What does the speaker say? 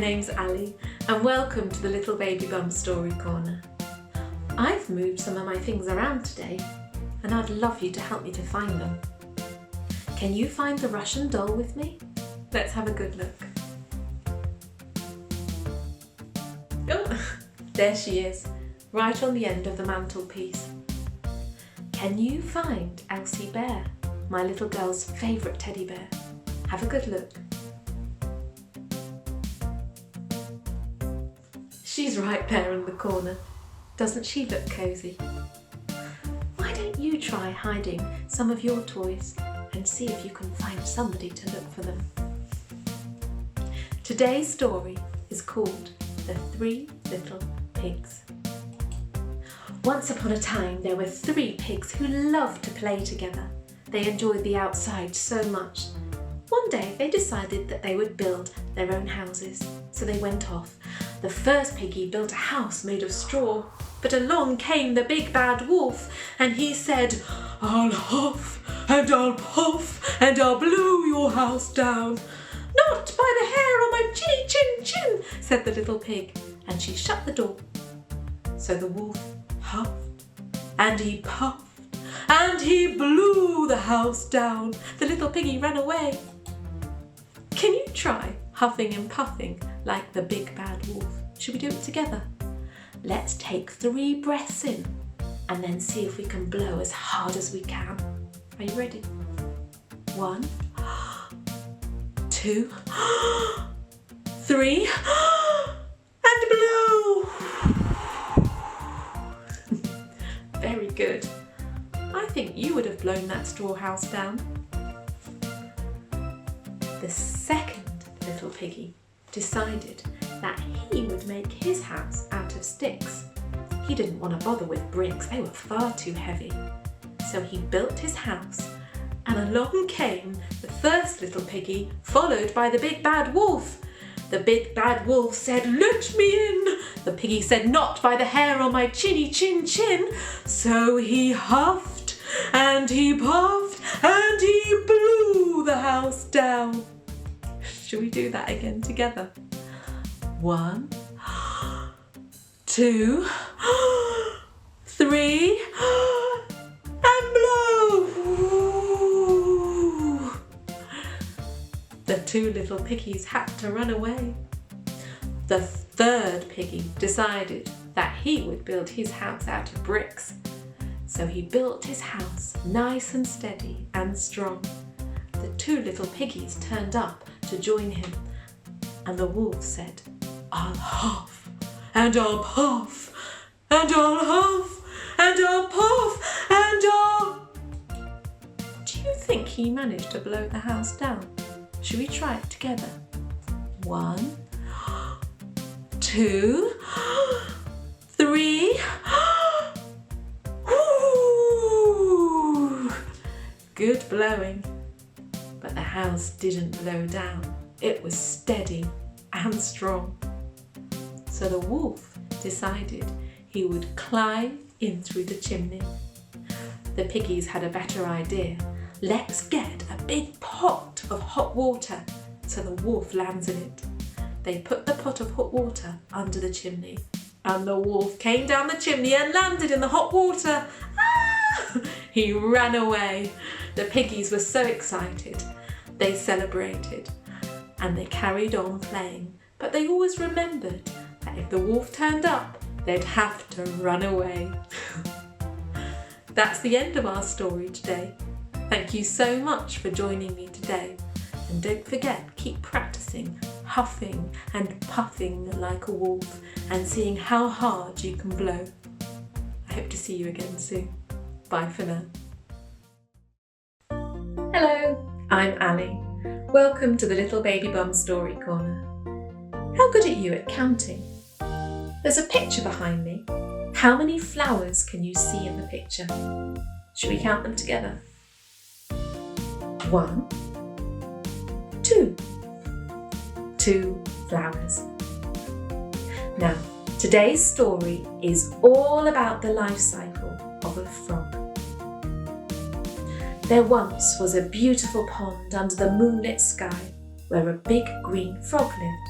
name's Ali and welcome to the Little Baby Bum Story Corner. I've moved some of my things around today and I'd love you to help me to find them. Can you find the Russian doll with me? Let's have a good look. Oh, there she is, right on the end of the mantelpiece. Can you find Elsie Bear, my little girl's favourite teddy bear? Have a good look. She's right there in the corner. Doesn't she look cosy? Why don't you try hiding some of your toys and see if you can find somebody to look for them? Today's story is called The 3 Little Pigs. Once upon a time there were 3 pigs who loved to play together. They enjoyed the outside so much. One day they decided that they would build their own houses, so they went off. The first piggy built a house made of straw, but along came the big bad wolf and he said, "I'll huff and I'll puff and I'll blow your house down." "Not by the hair on my chinny chin chin," said the little pig, and she shut the door. So the wolf huffed and he puffed and he blew the house down. The little piggy ran away. Can you try huffing and puffing like the big bad wolf? Should we do it together? Let's take 3 breaths in and then see if we can blow as hard as we can. Are you ready? 1, 2, 3, and blow! Very good. I think you would have blown that straw house down. The second little piggy decided that he would make his house out of sticks. He didn't want to bother with bricks, they were far too heavy. So he built his house, and along came the first little piggy, followed by the big bad wolf. The big bad wolf said, "Let me in." The piggy said, "Not by the hair on my chinny chin chin." So he huffed and he puffed and he blew the house down. Shall we do that again together? 1, 2, 3, and blow! The 2 little piggies had to run away. The third piggy decided that he would build his house out of bricks. So he built his house nice and steady and strong. The 2 little piggies turned up to join him, and the wolf said, "I'll huff and I'll puff and I'll huff and I'll puff and I'll..." Do you think he managed to blow the house down? Should we try it together? 1, 2, 3. Woo! Good blowing. But the house didn't blow down. It was steady and strong. So the wolf decided he would climb in through the chimney. The piggies had a better idea. Let's get a big pot of hot water. So the wolf lands in it. They put the pot of hot water under the chimney, and the wolf came down the chimney and landed in the hot water. Ah! He ran away. The piggies were so excited. They celebrated and they carried on playing, but they always remembered that if the wolf turned up, they'd have to run away. That's the end of our story today. Thank you so much for joining me today. And don't forget, keep practicing huffing and puffing like a wolf and seeing how hard you can blow. I hope to see you again soon. Bye for now. Hello, I'm Ali. Welcome to the Little Baby Bum Story Corner. How good are you at counting? There's a picture behind me. How many flowers can you see in the picture? Should we count them together? 1, 2. 2 flowers. Now, today's story is all about the life cycle of a frog. There once was a beautiful pond under the moonlit sky where a big green frog lived.